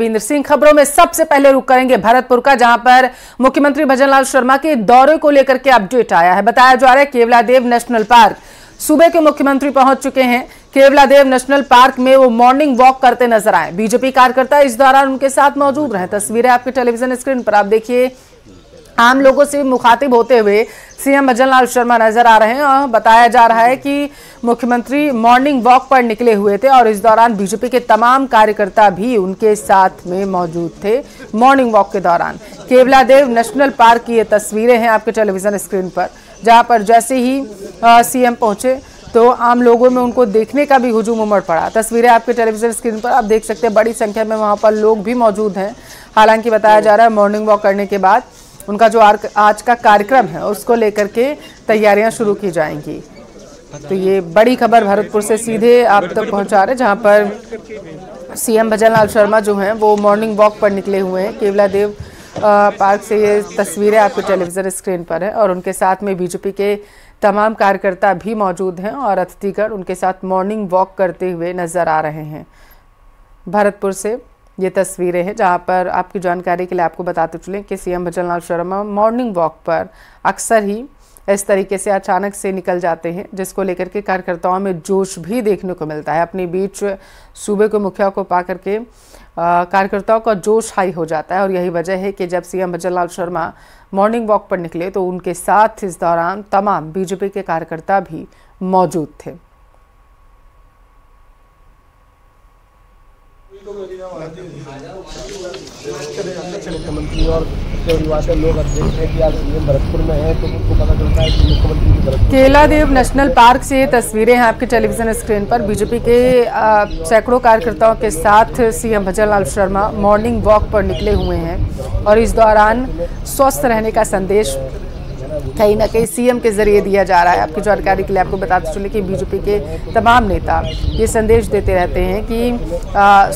रविंद्र सिंह। खबरों में सबसे पहले रुक करेंगे भरतपुर का, जहां पर मुख्यमंत्री भजनलाल शर्मा के दौरे को लेकर के अपडेट आया है। बताया जा रहा है केवलादेव नेशनल पार्क सूबे के मुख्यमंत्री पहुंच चुके हैं। केवलादेव नेशनल पार्क में वो मॉर्निंग वॉक करते नजर आए। बीजेपी कार्यकर्ता इस दौरान उनके साथ मौजूद रहे। तस्वीरें आपके टेलीविजन स्क्रीन पर आप देखिए। आम लोगों से मुखातिब होते हुए सीएम भजनलाल शर्मा नजर आ रहे हैं और बताया जा रहा है कि मुख्यमंत्री मॉर्निंग वॉक पर निकले हुए थे और इस दौरान बीजेपी के तमाम कार्यकर्ता भी उनके साथ में मौजूद थे। मॉर्निंग वॉक के दौरान केवलादेव नेशनल पार्क की ये तस्वीरें हैं आपके टेलीविजन स्क्रीन पर, जहां पर जैसे ही सीएम पहुंचे तो आम लोगों में उनको देखने का भी हुजूम उमड़ पड़ा। तस्वीरें आपके टेलीविजन स्क्रीन पर आप देख सकते हैं। बड़ी संख्या में वहां पर लोग भी मौजूद हैं। हालांकि बताया जा रहा है मॉर्निंग वॉक करने के बाद उनका जो आज का कार्यक्रम है उसको लेकर के तैयारियां शुरू की जाएंगी। तो ये बड़ी खबर भरतपुर से सीधे आप तक पहुंचा रहे, जहां पर सीएम भजनलाल शर्मा जो हैं वो मॉर्निंग वॉक पर निकले हुए हैं। केवलादेव पार्क से ये तस्वीरें आपके टेलीविजन स्क्रीन पर है और उनके साथ में बीजेपी के तमाम कार्यकर्ता भी मौजूद हैं और अतिथिगण उनके साथ मॉर्निंग वॉक करते हुए नजर आ रहे हैं। भरतपुर से ये तस्वीरें हैं, जहां पर आपकी जानकारी के लिए आपको बताते चलें कि CM Bhajanlal Sharma morning walk पर अक्सर ही इस तरीके से अचानक से निकल जाते हैं, जिसको लेकर के कार्यकर्ताओं में जोश भी देखने को मिलता है। अपने बीच सूबे के मुखिया को पा करके कार्यकर्ताओं का जोश हाई हो जाता है और यही वजह है कि जब CM Bhajanlal Sharma morning walk पर निकले तो उनके साथ इस दौरान तमाम बीजेपी के कार्यकर्ता भी मौजूद थे। मुख्यमंत्री और लोग हैं कि आज भरतपुर में है तो उनको पता चलता है कि मुख्यमंत्री केवलादेव नेशनल पार्क से ये तस्वीरें हैं आपके टेलीविजन स्क्रीन पर। बीजेपी के सैकड़ों कार्यकर्ताओं के साथ CM Bhajanlal Sharma morning walk पर निकले हुए हैं और इस दौरान स्वस्थ रहने का संदेश कहीं ना कहीं सीएम के जरिए दिया जा रहा है। आपकी जानकारी के लिए आपको बताते चले कि बीजेपी के तमाम नेता ये संदेश देते रहते हैं कि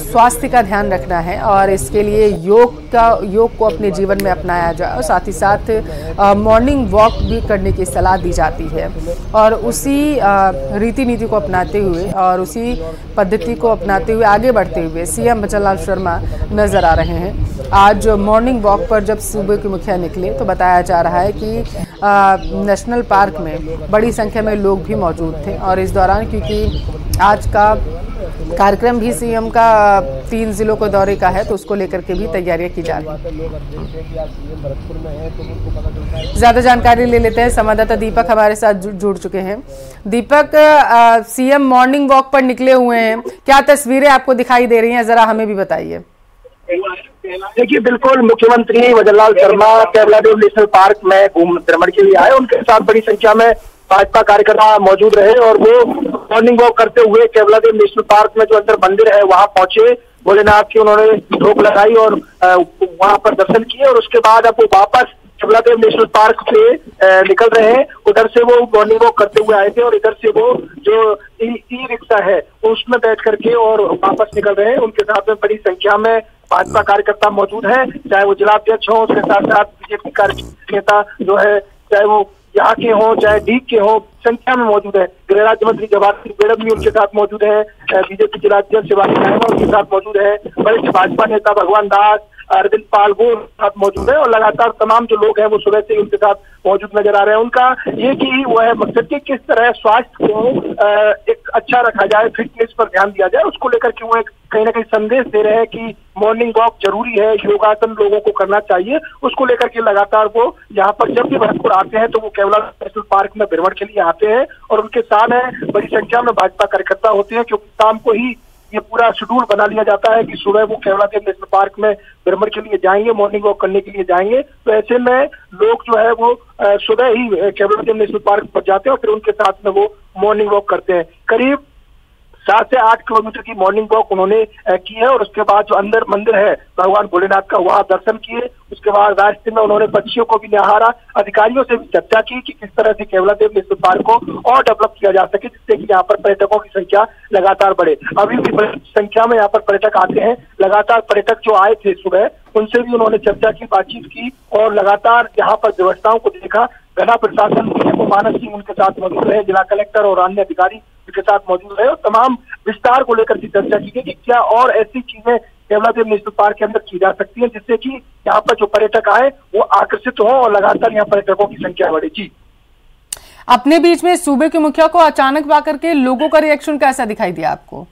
स्वास्थ्य का ध्यान रखना है और इसके लिए योग को अपने जीवन में अपनाया जाए और साथ ही साथ मॉर्निंग वॉक भी करने की सलाह दी जाती है और उसी रीति नीति को अपनाते हुए और उसी पद्धति को अपनाते हुए आगे बढ़ते हुए सीएम भजनलाल शर्मा नजर आ रहे हैं। आज मॉर्निंग वॉक पर जब सूबे के मुखिया निकले तो बताया जा रहा है कि नेशनल पार्क में बड़ी संख्या में लोग भी मौजूद थे और इस दौरान क्योंकि आज का कार्यक्रम भी सीएम का 3 जिलों को दौरे का है तो उसको लेकर के भी तैयारियां की जा रही हैं। ज्यादा जानकारी ले लेते हैं, संवाददाता दीपक हमारे साथ जुड़ चुके हैं। दीपक, सीएम मॉर्निंग वॉक पर निकले हुए हैं, क्या तस्वीरें आपको दिखाई दे रही हैं, जरा हमें भी बताइए। देखिए, बिल्कुल मुख्यमंत्री भजनलाल शर्मा केवलादेव नेशनल पार्क में भ्रमण के लिए आए। उनके साथ बड़ी संख्या में भाजपा कार्यकर्ता मौजूद रहे और वो मॉर्निंग वॉक करते हुए केवलादेव नेशनल पार्क में जो अंदर मंदिर है वहां पहुंचे। भोलेनाथ की उन्होंने ढोक लगाई और वहां पर दर्शन किए और उसके बाद अब वो वापस केवलादेव नेशनल पार्क से निकल रहे हैं। उधर से वो मॉर्निंग वॉक करते हुए आए थे और इधर से वो जो ई रिक्शा है उसमें बैठ करके और वापस निकल रहे हैं। उनके साथ में बड़ी संख्या में भाजपा कार्यकर्ता मौजूद है, चाहे वो जिलाध्यक्ष हो, उसके साथ साथ बीजेपी कार्यकर्ता जो है चाहे वो यहाँ के हों चाहे डीग के हों, संख्या में मौजूद है। गृह राज्य मंत्री जवाहर सिंह बेड़म भी उनके साथ मौजूद है। बीजेपी जिलाध्यक्ष शिवानी नायमा उनके साथ मौजूद है। वरिष्ठ भाजपा नेता भगवान दास, अरविंद पाल वो साथ मौजूद है और लगातार तमाम जो लोग हैं वो सुबह से उनके साथ मौजूद नजर आ रहे हैं। उनका ये कि वो है मकसद कि किस तरह स्वास्थ्य को एक अच्छा रखा जाए, फिटनेस पर ध्यान दिया जाए, उसको लेकर के वो एक कहीं ना कहीं संदेश दे रहे हैं कि मॉर्निंग वॉक जरूरी है, योगासन लोगों को करना चाहिए। उसको लेकर के लगातार वो यहाँ पर जब भी भरतपुर आते हैं तो वो केवलादेव नेशनल पार्क में भ्रमण के लिए आते हैं और उनके साथ है बड़ी संख्या में भाजपा कार्यकर्ता होते हैं, क्योंकि शाम को ही ये पूरा शेड्यूल बना लिया जाता है कि सुबह वो केवलादेव नेशनल पार्क में भ्रमण के लिए जाएंगे, मॉर्निंग वॉक करने के लिए जाएंगे। तो ऐसे में लोग जो है वो सुबह ही केवलादेव नेशनल पार्क पर जाते हैं और फिर उनके साथ में वो मॉर्निंग वॉक करते हैं। करीब 7 से 8 किलोमीटर की मॉर्निंग वॉक उन्होंने की है और उसके बाद जो अंदर मंदिर है भगवान भोलेनाथ का वहां दर्शन किए। उसके बाद रास्ते में उन्होंने पक्षियों को भी निहारा, अधिकारियों से भी चर्चा की कि किस तरह से केवलादेव नेशनल पार्क को और डेवलप किया जा सके, जिससे कि यहाँ पर पर्यटकों की संख्या लगातार बढ़े। अभी भी बड़ी संख्या में यहाँ पर पर्यटक आते हैं। लगातार पर्यटक जो आए थे सुबह उनसे भी उन्होंने चर्चा की, बातचीत की और लगातार यहाँ पर व्यवस्थाओं को देखा। घना प्रशासन मानस सिंह उनके साथ मौजूद रहे, जिला कलेक्टर और अन्य अधिकारी उनके साथ मौजूद रहे और तमाम विस्तार को लेकर की चर्चा की गई कि क्या और ऐसी चीजें केवला देव नेशनल पार्क के अंदर की जा सकती है, जिससे कि यहाँ पर जो पर्यटक आए वो आकर्षित हो और लगातार यहाँ पर्यटकों की संख्या बढ़े। जी, अपने बीच में सूबे के मुखिया को अचानक पाकर के लोगों का रिएक्शन कैसा दिखाई दिया आपको?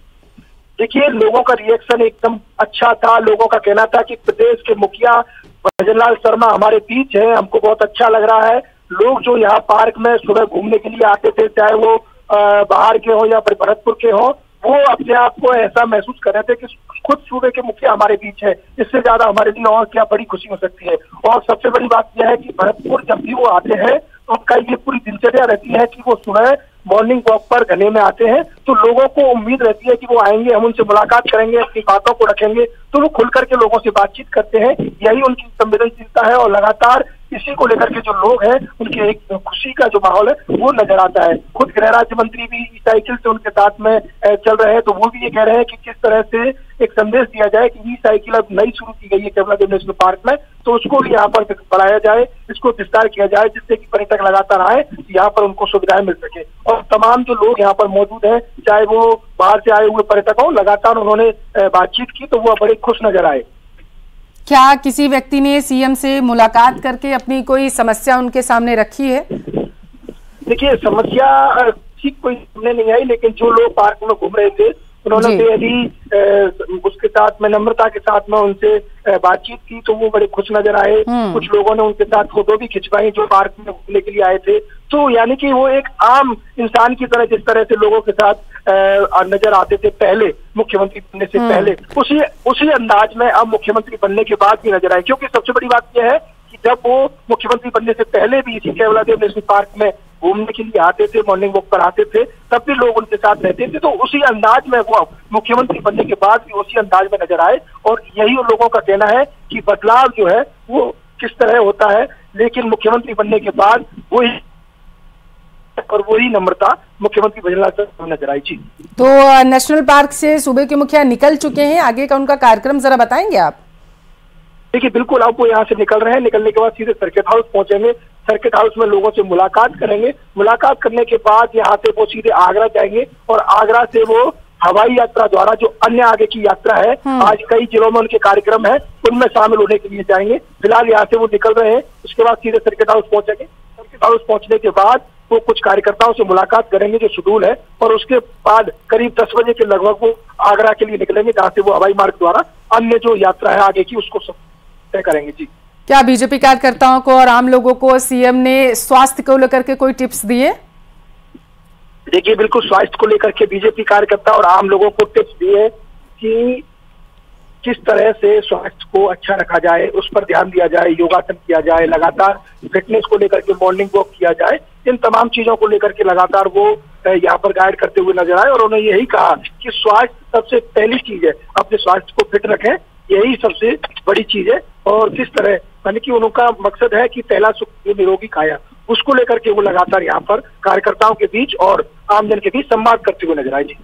देखिए, लोगों का रिएक्शन एकदम अच्छा था। लोगों का कहना था कि प्रदेश के मुखिया भजनलाल शर्मा हमारे बीच है, हमको बहुत अच्छा लग रहा है। लोग जो यहाँ पार्क में सुबह घूमने के लिए आते थे, चाहे वो बाहर के हो या फिर भरतपुर के हो, वो अपने आप को ऐसा महसूस कर रहे थे कि खुद सूबे के मुखिया हमारे बीच है। इससे ज्यादा हमारे लिए और क्या बड़ी खुशी हो सकती है। और सबसे बड़ी बात यह है कि भरतपुर जब भी वो आते हैं तो उनका ये पूरी दिनचर्या रहती है कि वो सुबह मॉर्निंग वॉक पर घने में आते हैं, तो लोगों को उम्मीद रहती है कि वो आएंगे, हम उनसे मुलाकात करेंगे, अपनी बातों को रखेंगे, तो वो खुल करके लोगों से बातचीत करते हैं। यही उनकी संवेदनशीलता है और लगातार इसी को लेकर के जो लोग हैं उनके एक खुशी का जो माहौल है वो नजर आता है। खुद गृह राज्य मंत्री भी ई साइकिल से उनके साथ में चल रहे हैं, तो वो भी ये कह रहे हैं कि किस तरह से एक संदेश दिया जाए कि ई साइकिल अब नई शुरू की गई है केवला देव नेशनल पार्क में, तो उसको भी यहाँ पर बढ़ाया जाए, इसको विस्तार किया जाए, जिससे कि पर्यटक लगातार आए, यहाँ पर उनको सुविधाएं मिल सके। और तमाम जो लोग यहाँ पर मौजूद हैं, चाहे वो बाहर से आए हुए पर्यटक हो, लगातार उन्होंने बातचीत की तो वो बड़े खुश नजर आए। क्या किसी व्यक्ति ने सीएम से मुलाकात करके अपनी कोई समस्या उनके सामने रखी है? देखिए, समस्या ठीक कोई सामने नहीं आई, लेकिन जो लोग पार्क में घूम रहे थे उन्होंने बेहद उसके साथ में नम्रता के साथ में उनसे बातचीत की, तो वो बड़े खुश नजर आए। कुछ लोगों ने उनके साथ फोटो भी खिंचवाई जो पार्क में घूमने के लिए आए थे। तो यानी कि वो एक आम इंसान की तरह, जिस तरह से लोगों के साथ नजर आते थे पहले मुख्यमंत्री बनने से पहले, उसी अंदाज में अब मुख्यमंत्री बनने के बाद भी नजर आए। क्योंकि सबसे बड़ी बात यह है कि जब वो मुख्यमंत्री बनने से पहले भी इसी केवला देव नेशनल पार्क में घूमने के लिए आते थे, मॉर्निंग वॉक पर आते थे, तब भी लोग उनके साथ रहते थे। तो उसी अंदाज में वो मुख्यमंत्री बनने के बाद भी उसी अंदाज में नजर आए। और यही उन लोगों का कहना है कि बदलाव जो है वो किस तरह होता है, लेकिन मुख्यमंत्री बनने के बाद वही नम्रता मुख्यमंत्री भजनलाल शर्मा नजर आई। जी, तो नेशनल पार्क से सूबे के मुखिया निकल चुके हैं, आगे का उनका कार्यक्रम जरा बताएंगे आप? देखिए, बिल्कुल, अब वो यहाँ से निकल रहे हैं। निकलने के बाद सीधे सर्किट हाउस पहुंचेंगे। सर्किट हाउस में लोगों से मुलाकात करेंगे। मुलाकात करने के बाद यहाँ से वो सीधे आगरा जाएंगे और आगरा से वो हवाई यात्रा द्वारा जो अन्य आगे की यात्रा है, आज कई जिलों में उनके कार्यक्रम है, उनमें शामिल होने के लिए जाएंगे। फिलहाल यहाँ से वो निकल रहे हैं, उसके बाद सीधे सर्किट हाउस पहुंचेंगे। सर्किट हाउस पहुंचने के बाद वो कुछ कार्यकर्ताओं से मुलाकात करेंगे जो शेड्यूल है, और उसके बाद करीब 10 बजे के लगभग वो आगरा के लिए निकलेंगे, जहाँ से वो हवाई मार्ग द्वारा अन्य जो यात्रा है आगे की उसको तय करेंगे। जी, क्या बीजेपी कार्यकर्ताओं को और आम लोगों को सीएम ने स्वास्थ्य को लेकर के कोई टिप्स दिए? देखिए, बिल्कुल स्वास्थ्य को लेकर के बीजेपी कार्यकर्ता और आम लोगों को टिप्स दिए कि किस तरह से स्वास्थ्य को अच्छा रखा जाए, उस पर ध्यान दिया जाए, योगासन किया जाए, लगातार फिटनेस को लेकर के मॉर्निंग वॉक किया जाए। इन तमाम चीजों को लेकर के लगातार वो यहाँ पर गाइड करते हुए नजर आए और उन्होंने यही कहा कि स्वास्थ्य सबसे पहली चीज है, अपने स्वास्थ्य को फिट रखें, यही सबसे बड़ी चीज है। और किस तरह, यानी कि उनका मकसद है कि पहला सुख निरोगी काया, उसको लेकर के वो लगातार यहाँ पर कार्यकर्ताओं के बीच और आमजन के बीच संवाद करते हुए नजर आए। जी,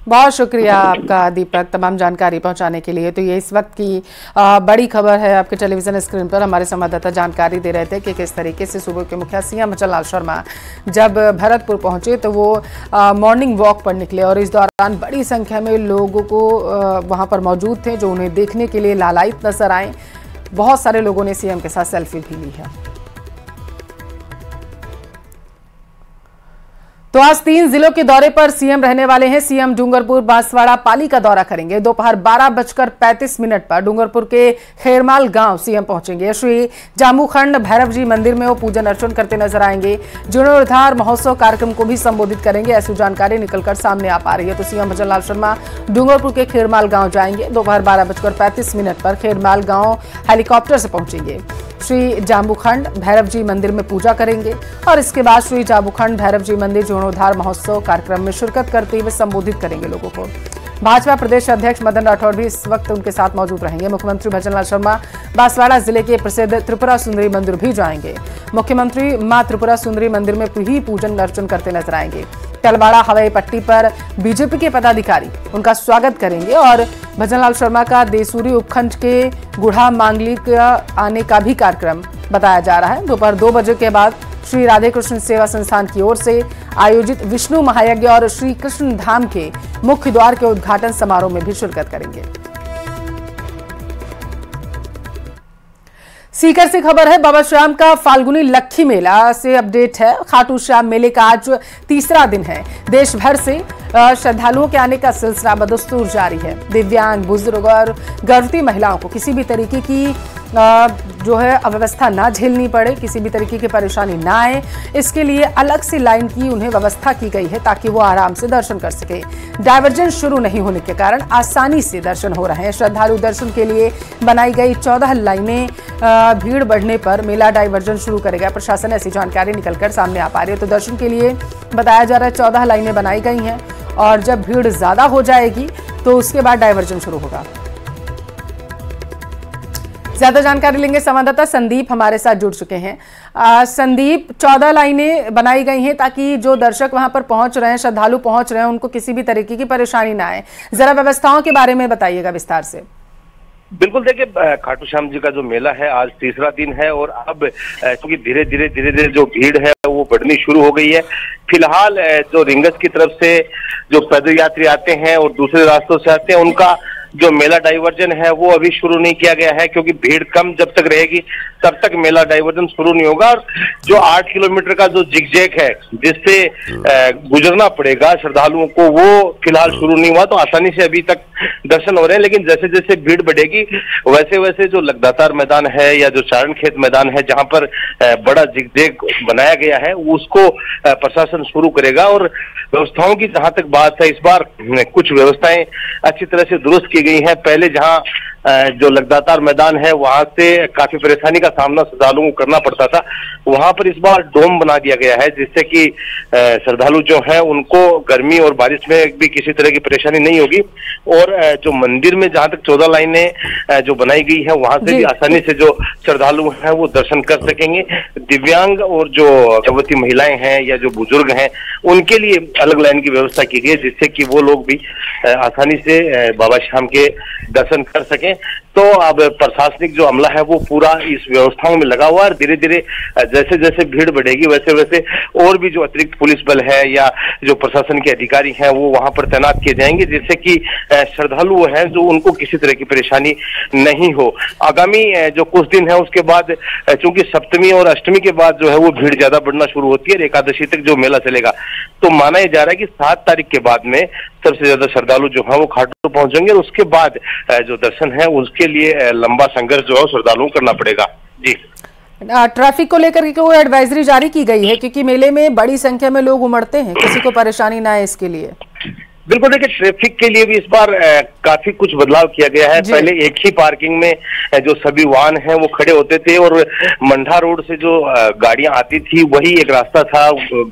बहुत शुक्रिया आपका दीपक, तमाम जानकारी पहुंचाने के लिए। तो ये इस वक्त की बड़ी खबर है। आपके टेलीविजन स्क्रीन पर हमारे संवाददाता जानकारी दे रहे थे कि किस तरीके से सूबे के मुखिया सीएम भजनलाल शर्मा जब भरतपुर पहुंचे तो वो मॉर्निंग वॉक पर निकले और इस दौरान बड़ी संख्या में लोगों को वहां पर मौजूद थे जो उन्हें देखने के लिए लालायित नजर आए। बहुत सारे लोगों ने सीएम के साथ सेल्फी भी ली है। तो आज 3 जिलों के दौरे पर सीएम रहने वाले हैं। सीएम डूंगरपुर, बांसवाड़ा, पाली का दौरा करेंगे। दोपहर 12:35 पर डूंगरपुर के खैरमाल गांव सीएम पहुंचेंगे। श्री जामुखंड भैरव जी मंदिर में वो पूजन अर्चन करते नजर आएंगे। जीर्णोद्धार महोत्सव कार्यक्रम को भी संबोधित करेंगे, ऐसी जानकारी निकलकर सामने आ पा रही है। तो सीएम भजनलाल शर्मा डूंगरपुर के खैरमाल गांव जाएंगे। दोपहर 12:35 पर खैरमाल गांव हेलीकॉप्टर से पहुंचेंगे। श्री जामुखंड भैरव जी मंदिर में पूजा करेंगे और इसके बाद श्री जामुखंड भैरव जी मंदिर जीर्णोद्धार महोत्सव कार्यक्रम में शिरकत करते हुए संबोधित करेंगे लोगों को। भाजपा प्रदेश अध्यक्ष मदन राठौर भी इस वक्त उनके साथ मौजूद रहेंगे। मुख्यमंत्री भजनलाल शर्मा बांसवाड़ा जिले के प्रसिद्ध त्रिपुरा सुंदरी मंदिर भी जाएंगे। मुख्यमंत्री मां त्रिपुरा सुंदरी मंदिर में भी पूजन अर्चन करते नजर आएंगे। तलवाड़ा हवाई पट्टी पर बीजेपी के पदाधिकारी उनका स्वागत करेंगे और भजनलाल शर्मा का देसूरी उपखंड के गुढ़ा मांगलिक आने का भी कार्यक्रम बताया जा रहा है। दोपहर 2 बजे के बाद श्री राधे कृष्ण सेवा संस्थान की ओर से आयोजित विष्णु महायज्ञ और श्री कृष्ण धाम के मुख्य द्वार के उद्घाटन समारोह में भी शिरकत करेंगे। सीकर से खबर है, बाबा श्याम का फाल्गुनी लक्खी मेला से अपडेट है। खाटू श्याम मेले का आज तीसरा दिन है। देश भर से श्रद्धालुओं के आने का सिलसिला बदस्तूर जारी है। दिव्यांग, बुजुर्ग और गर्भवती महिलाओं को किसी भी तरीके की जो है अव्यवस्था ना झेलनी पड़े, किसी भी तरीके की परेशानी ना आए, इसके लिए अलग से लाइन की उन्हें व्यवस्था की गई है ताकि वो आराम से दर्शन कर सके। डायवर्जन शुरू नहीं होने के कारण आसानी से दर्शन हो रहे हैं। श्रद्धालु दर्शन के लिए बनाई गई 14 लाइनें भीड़ बढ़ने पर मेला डायवर्जन शुरू करेगा। प्रशासन ऐसी जानकारी निकलकर सामने आ पा रही है। तो दर्शन के लिए बताया जा रहा है 14 लाइनें बनाई गई हैं और जब भीड़ ज्यादा हो जाएगी तो उसके बाद डायवर्जन शुरू होगा। ज्यादा जानकारी लेंगे, संवाददाता संदीप हमारे साथ जुड़ चुके हैं। संदीप, 14 लाइनें बनाई गई हैं ताकि जो दर्शक वहां पर पहुंच रहे हैं, श्रद्धालु पहुंच रहे हैं, उनको किसी भी तरीके की परेशानी ना आए। जरा व्यवस्थाओं के बारे में बताइएगा विस्तार से। बिल्कुल, देखिए खाटू श्याम जी का जो मेला है आज तीसरा दिन है और अब क्योंकि धीरे धीरे जो भीड़ है वो बढ़नी शुरू हो गई है। फिलहाल जो रिंगस की तरफ से जो पैदल यात्री आते हैं और दूसरे रास्तों से आते हैं, उनका जो मेला डाइवर्जन है वो अभी शुरू नहीं किया गया है, क्योंकि भीड़ कम जब तक रहेगी तब तक मेला डाइवर्जन शुरू नहीं होगा। और जो 8 किलोमीटर का जो जिगजैग है जिससे गुजरना पड़ेगा श्रद्धालुओं को, वो फिलहाल शुरू नहीं हुआ। तो आसानी से अभी तक दर्शन हो रहे हैं, लेकिन जैसे जैसे भीड़ बढ़ेगी वैसे वैसे जो लगदातार मैदान है या जो चारण खेत मैदान है जहां पर बड़ा जिगजैग बनाया गया है उसको प्रशासन शुरू करेगा। और व्यवस्थाओं की जहां तक बात है, इस बार कुछ व्यवस्थाएं अच्छी तरह से दुरुस्त की गई हैं। पहले जहां जो लगदातार मैदान है वहां से काफी परेशानी का सामना श्रद्धालुओं को करना पड़ता था, वहां पर इस बार डोम बना दिया गया है जिससे कि श्रद्धालु जो है उनको गर्मी और बारिश में भी किसी तरह की परेशानी नहीं होगी। और जो मंदिर में जहां तक 14 लाइनें जो बनाई गई है वहां से भी आसानी से जो श्रद्धालु हैं वो दर्शन कर सकेंगे। दिव्यांग और जो गर्भवती महिलाएं हैं या जो बुजुर्ग हैं उनके लिए अलग लाइन की व्यवस्था की गई है जिससे कि वो लोग भी आसानी से बाबा श्याम के दर्शन कर सकें। तो अब प्रशासनिक जो अमला है वो पूरा इस व्यवस्थाओं में लगा हुआ है। धीरे धीरे जैसे जैसे भीड़ बढ़ेगी वैसे वैसे और भी जो अतिरिक्त पुलिस बल है या जो प्रशासन के अधिकारी हैं वो वहां पर तैनात किए जाएंगे जिससे कि श्रद्धालु हैं जो उनको किसी तरह की परेशानी नहीं हो। आगामी जो कुछ दिन है उसके बाद, चूंकि सप्तमी और अष्टमी के बाद जो है वो भीड़ ज्यादा बढ़ना शुरू होती है और एकादशी तक जो मेला चलेगा, तो माना यह जा रहा है कि 7 तारीख के बाद में सबसे ज्यादा श्रद्धालु जो है वो खाटू पहुंचेंगे और उसके बाद जो दर्शन है उसके लिए लंबा संघर्ष जो है श्रद्धालुओं को करना पड़ेगा। जी, ट्रैफिक को लेकर के कोई एडवाइजरी जारी की गई है क्योंकि मेले में बड़ी संख्या में लोग उमड़ते हैं, किसी को परेशानी ना आए इसके लिए? बिल्कुल, देखिए ट्रैफिक के लिए भी इस बार काफी कुछ बदलाव किया गया है। पहले एक ही पार्किंग में जो सभी वाहन हैं वो खड़े होते थे और मंडा रोड से जो गाड़ियां आती थी वही एक रास्ता था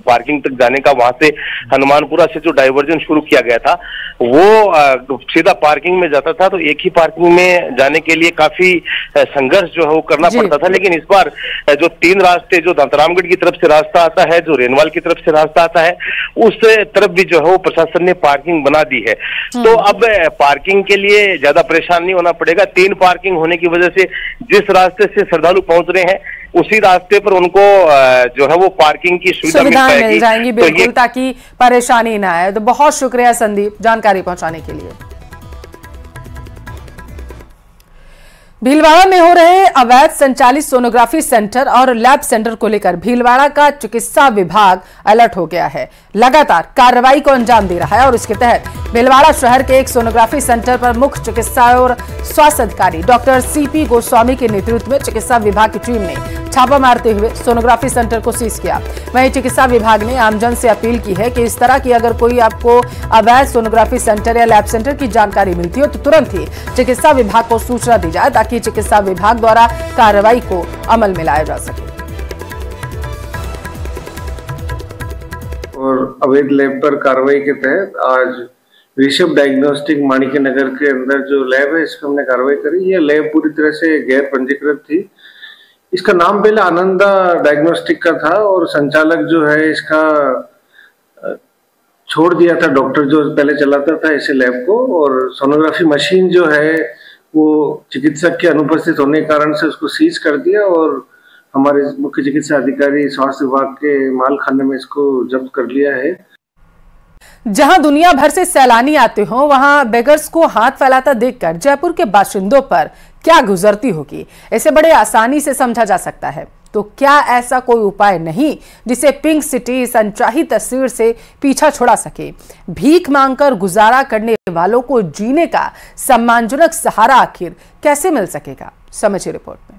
पार्किंग तक जाने का। वहां से हनुमानपुरा से जो डाइवर्जन शुरू किया गया था वो सीधा पार्किंग में जाता था। तो एक ही पार्किंग में जाने के लिए काफी संघर्ष जो है वो करना पड़ता था। लेकिन इस बार जो 3 रास्ते, जो दांतरामगढ़ की तरफ से रास्ता आता है, जो रेनवाल की तरफ से रास्ता आता है, उस तरफ भी जो है वो प्रशासन ने पार्किंग बना दी है। तो अब पार्किंग के लिए ज्यादा परेशान नहीं होना पड़ेगा। 3 पार्किंग होने की वजह से जिस रास्ते से श्रद्धालु पहुंच रहे हैं उसी रास्ते पर उनको जो है वो पार्किंग की सुविधा मिल जाएगी। बिल्कुल, ताकि परेशानी ना आए। तो बहुत शुक्रिया संदीप जानकारी पहुंचाने के लिए। भीलवाड़ा में हो रहे अवैध संचालित सोनोग्राफी सेंटर और लैब सेंटर को लेकर भीलवाड़ा का चिकित्सा विभाग अलर्ट हो गया है, लगातार कार्रवाई को अंजाम दे रहा है। और इसके तहत भीलवाड़ा शहर के एक सोनोग्राफी सेंटर पर मुख्य चिकित्सा और स्वास्थ्य अधिकारी डॉक्टर सीपी गोस्वामी के नेतृत्व में चिकित्सा विभाग की टीम ने छापा मारते हुए सोनोग्राफी सेंटर को सीज किया। वहीं चिकित्सा विभाग ने आमजन से अपील की है कि इस तरह की अगर कोई आपको अवैध सोनोग्राफी सेंटर या लैब सेंटर की जानकारी मिलती हो तो तुरंत ही चिकित्सा विभाग को सूचना दी जाए ताकि चिकित्सा विभाग द्वारा कार्रवाई को अमल में लाया जा सके। और अवैध लैब पर कार्रवाई के तहत आज ऋषभ डायग्नोस्टिक माणिक्य नगर के अंदर जो लैब है इसमें हमने कार्रवाई करी। ये लैब पूरी तरह से गैर पंजीकृत थी। इसका नाम पहले आनंदा डायग्नोस्टिक का था और संचालक जो है इसका छोड़ दिया था डॉक्टर जो पहले चलाता था इसे लैब को। और सोनोग्राफी मशीन जो है वो चिकित्सक के अनुपस्थित होने के कारण से उसको सीज कर दिया और हमारे मुख्य चिकित्सा अधिकारी स्वास्थ्य विभाग के माल खाने में इसको जब्त कर लिया है। जहां दुनिया भर से सैलानी आते हो, वहां बेगर्स को हाथ फैलाता देखकर जयपुर के बाशिंदों पर क्या गुजरती होगी, इसे बड़े आसानी से समझा जा सकता है। तो क्या ऐसा कोई उपाय नहीं जिसे पिंक सिटी इस अनचाही तस्वीर से पीछा छुड़ा सके? भीख मांगकर गुजारा करने वालों को जीने का सम्मानजनक सहारा आखिर कैसे मिल सकेगा? समझिए रिपोर्ट में।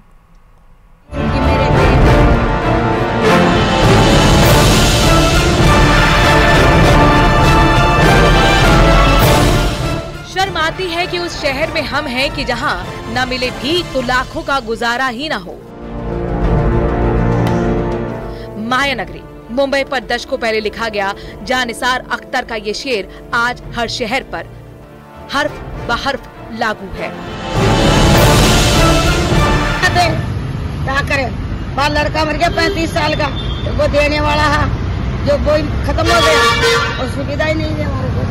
शर्म आती है कि उस शहर में हम हैं कि जहां न मिले भीख तो लाखों का गुजारा ही ना हो। मायानगरी मुंबई पर दशकों पहले लिखा गया जानिसार अख्तर का ये शेर आज हर शहर पर हर्फ ब हर्फ लागू है। क्या करे, बाल लड़का मर गया 35 साल का, तो वो देने वाला है जो वो खत्म हो गया और सुविधा ही नहीं है हमारे को।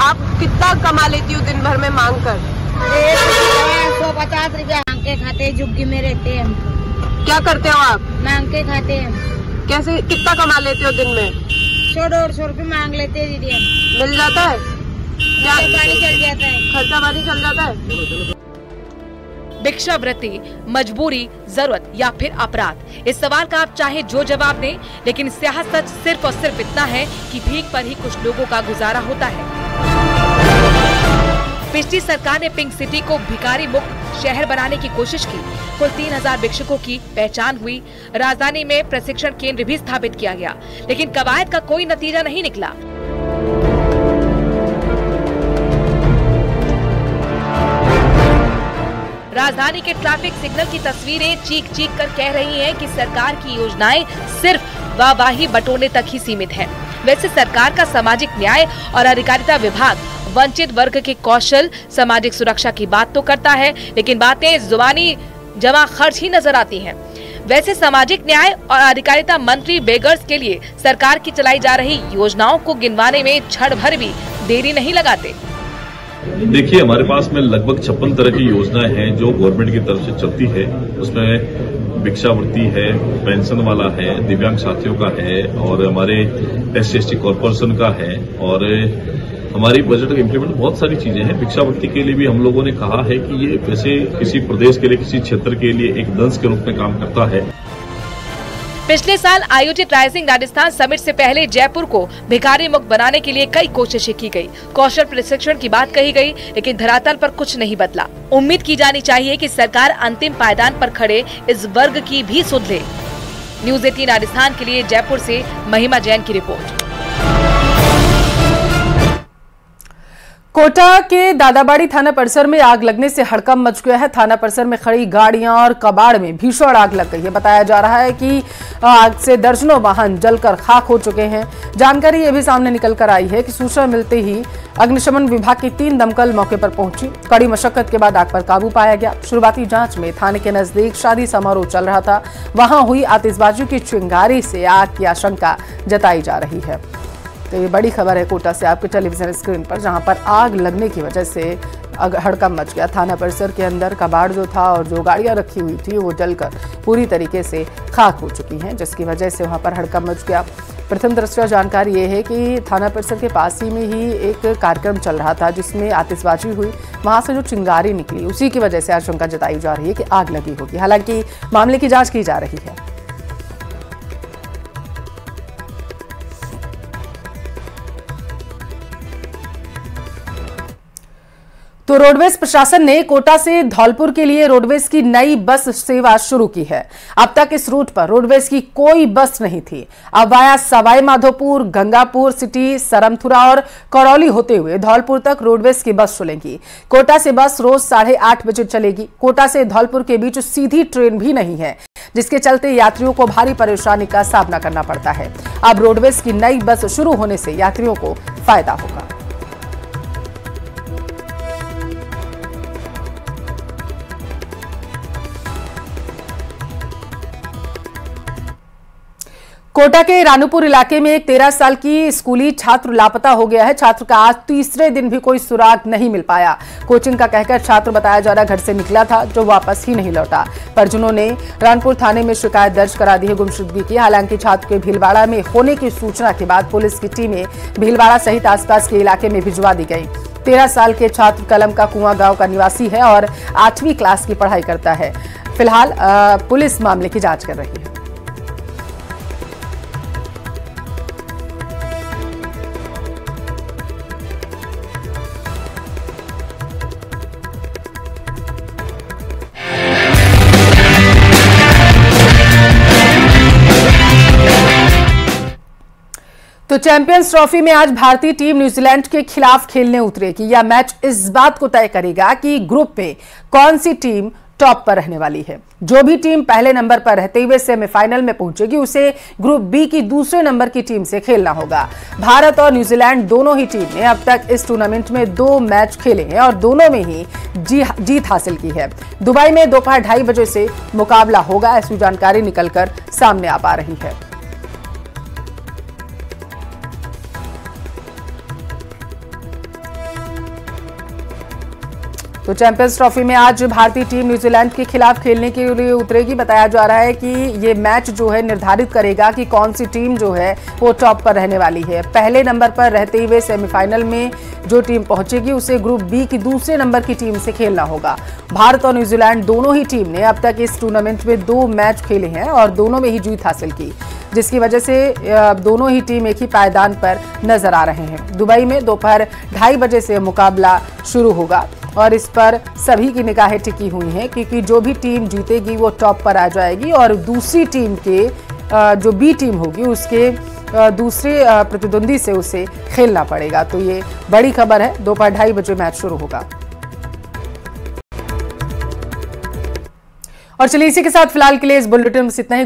आप कितना कमा लेती हो दिन भर में मांग कर? 150 रुपया मांग के खाते, झुग्गी में रहते हैं। क्या करते हो आप? मांग के खाते हैं। कैसे, कितना कमा लेते हो दिन में? 100-150 रुपये मांग लेते हैं दीदी हम। मिल जाता है? पानी चल जाता है, खर्चा पानी चल जाता है। भिक्षावृत्ति मजबूरी, जरूरत या फिर अपराध? इस सवाल का आप चाहे जो जवाब दें, लेकिन स्याह सच सिर्फ और सिर्फ इतना है कि भीख पर ही कुछ लोगों का गुजारा होता है। पिछली सरकार ने पिंक सिटी को भिखारी मुक्त शहर बनाने की कोशिश की। कुल 3000 भिक्षुकों की पहचान हुई। राजधानी में प्रशिक्षण केंद्र भी स्थापित किया गया, लेकिन कवायद का कोई नतीजा नहीं निकला। राजधानी के ट्रैफिक सिग्नल की तस्वीरें चीख चीख कर कह रही हैं कि सरकार की योजनाएं सिर्फ वाहवाही बटोरने तक ही सीमित है। वैसे सरकार का सामाजिक न्याय और अधिकारिता विभाग वंचित वर्ग के कौशल, सामाजिक सुरक्षा की बात तो करता है, लेकिन बातें जुबानी जमा खर्च ही नजर आती हैं। वैसे सामाजिक न्याय और अधिकारिता मंत्री बेगर्स के लिए सरकार की चलाई जा रही योजनाओं को गिनवाने में क्षण भर भी देरी नहीं लगाते। देखिए, हमारे पास में लगभग 56 तरह की योजनाएं हैं जो गवर्नमेंट की तरफ से चलती है। उसमें भिक्षावृत्ति है, पेंशन वाला है, दिव्यांग साथियों का है और हमारे SC/ST कॉर्पोरेशन का है और हमारी बजट का इम्प्लीमेंट बहुत सारी चीजें हैं। भिक्षावृत्ति के लिए भी हम लोगों ने कहा है कि ये वैसे किसी प्रदेश के लिए, किसी क्षेत्र के लिए एक दंश के रूप में काम करता है। पिछले साल आयोजित राइजिंग राजस्थान समिट से पहले जयपुर को भिखारी मुक्त बनाने के लिए कई कोशिशें की गई। कौशल प्रशिक्षण की बात कही गई, लेकिन धरातल पर कुछ नहीं बदला। उम्मीद की जानी चाहिए कि सरकार अंतिम पायदान पर खड़े इस वर्ग की भी सुध ले। न्यूज़ 18 राजस्थान के लिए जयपुर से महिमा जैन की रिपोर्ट। कोटा के दादाबाड़ी थाना परिसर में आग लगने से हड़कंप मच गया है। थाना परिसर में खड़ी गाड़ियां और कबाड़ में भीषण आग लग गई है। बताया जा रहा है कि आग से दर्जनों वाहन जलकर खाक हो चुके हैं। जानकारी ये भी सामने निकल कर आई है कि सूचना मिलते ही अग्निशमन विभाग की 3 दमकल मौके पर पहुंची। कड़ी मशक्कत के बाद आग पर काबू पाया गया। शुरुआती जांच में थाने के नजदीक शादी समारोह चल रहा था, वहां हुई आतिशबाजी की चिंगारी से आग की आशंका जताई जा रही है। तो ये बड़ी खबर है कोटा से आपके टेलीविजन स्क्रीन पर, जहां पर आग लगने की वजह से हड़कंप मच गया। थाना परिसर के अंदर कबाड़ जो था और जो गाड़ियां रखी हुई थी वो जलकर पूरी तरीके से खाक हो चुकी हैं, जिसकी वजह से वहां पर हड़कंप मच गया। प्रथम दृष्टया जानकारी ये है कि थाना परिसर के पास ही में ही एक कार्यक्रम चल रहा था जिसमें आतिशबाजी हुई। वहां से जो चिंगारी निकली उसी की वजह से आशंका जताई जा रही है कि आग लगी होगी। हालांकि मामले की जाँच की जा रही है। तो रोडवेज प्रशासन ने कोटा से धौलपुर के लिए रोडवेज की नई बस सेवा शुरू की है। अब तक इस रूट पर रोडवेज की कोई बस नहीं थी। अब वाया सवाई माधोपुर, गंगापुर सिटी, सरमथुरा और करौली होते हुए धौलपुर तक रोडवेज की बस चलेगी। कोटा से बस रोज 8:30 बजे चलेगी। कोटा से धौलपुर के बीच सीधी ट्रेन भी नहीं है, जिसके चलते यात्रियों को भारी परेशानी का सामना करना पड़ता है। अब रोडवेज की नई बस शुरू होने से यात्रियों को फायदा होगा। कोटा के रानूपुर इलाके में एक 13 साल की स्कूली छात्र लापता हो गया है। छात्र का आज तीसरे दिन भी कोई सुराग नहीं मिल पाया। कोचिंग का कहकर छात्र बताया जा रहा घर से निकला था, जो वापस ही नहीं लौटा। परिजनों ने रानपुर थाने में शिकायत दर्ज करा दी है गुमशुदगी की। हालांकि छात्र के भीलवाड़ा में होने की सूचना के बाद पुलिस की टीमें भीलवाड़ा सहित आसपास के इलाके में भिजवा दी गई। 13 साल के छात्र कलम का कुआं गांव का निवासी है और 8वीं क्लास की पढ़ाई करता है। फिलहाल पुलिस मामले की जांच कर रही है। तो चैंपियंस ट्रॉफी में आज भारतीय टीम न्यूजीलैंड के खिलाफ खेलने उतरेगी। यह मैच इस बात को तय करेगा कि ग्रुप में कौन सी टीम टॉप पर रहने वाली है। जो भी टीम पहले नंबर पर रहते हुए सेमीफाइनल में पहुंचेगी, उसे ग्रुप बी की दूसरे नंबर की टीम से खेलना होगा। भारत और न्यूजीलैंड दोनों ही टीम ने अब तक इस टूर्नामेंट में 2 मैच खेले हैं और दोनों में ही जीत हासिल की है। दुबई में दोपहर 2:30 बजे से मुकाबला होगा, ऐसी जानकारी निकलकर सामने आ पा रही है। तो चैंपियंस ट्रॉफी में आज भारतीय टीम न्यूजीलैंड के खिलाफ खेलने के लिए उतरेगी। बताया जा रहा है कि ये मैच जो है निर्धारित करेगा कि कौन सी टीम जो है वो टॉप पर रहने वाली है। पहले नंबर पर रहते हुए सेमीफाइनल में जो टीम पहुंचेगी, उसे ग्रुप बी की दूसरे नंबर की टीम से खेलना होगा। भारत और न्यूजीलैंड दोनों ही टीम ने अब तक इस टूर्नामेंट में 2 मैच खेले हैं और दोनों में ही जीत हासिल की, जिसकी वजह से दोनों ही टीम एक ही पायदान पर नजर आ रहे हैं। दुबई में दोपहर 2:30 बजे से मुकाबला शुरू होगा और इस पर सभी की निगाहें टिकी हुई हैं, क्योंकि जो भी टीम जीतेगी वो टॉप पर आ जाएगी और दूसरी टीम के जो बी टीम होगी उसके दूसरे प्रतिद्वंदी से उसे खेलना पड़ेगा। तो ये बड़ी खबर है। दोपहर 2:30 बजे मैच शुरू होगा। और चलिए इसी के साथ फिलहाल के लिए इस बुलेटिन में इतना ही।